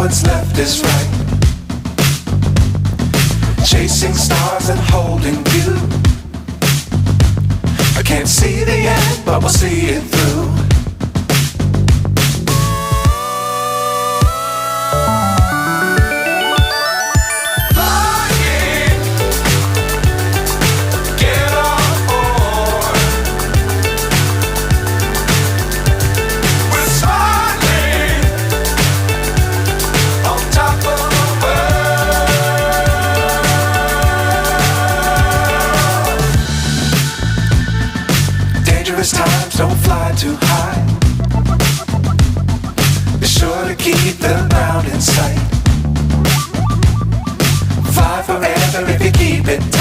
what's left is right. Chasing stars and holding you. I can't see the end, but we'll see it through. Times don't fly too high. Be sure to keep the ground in sight. Fly forever if you keep it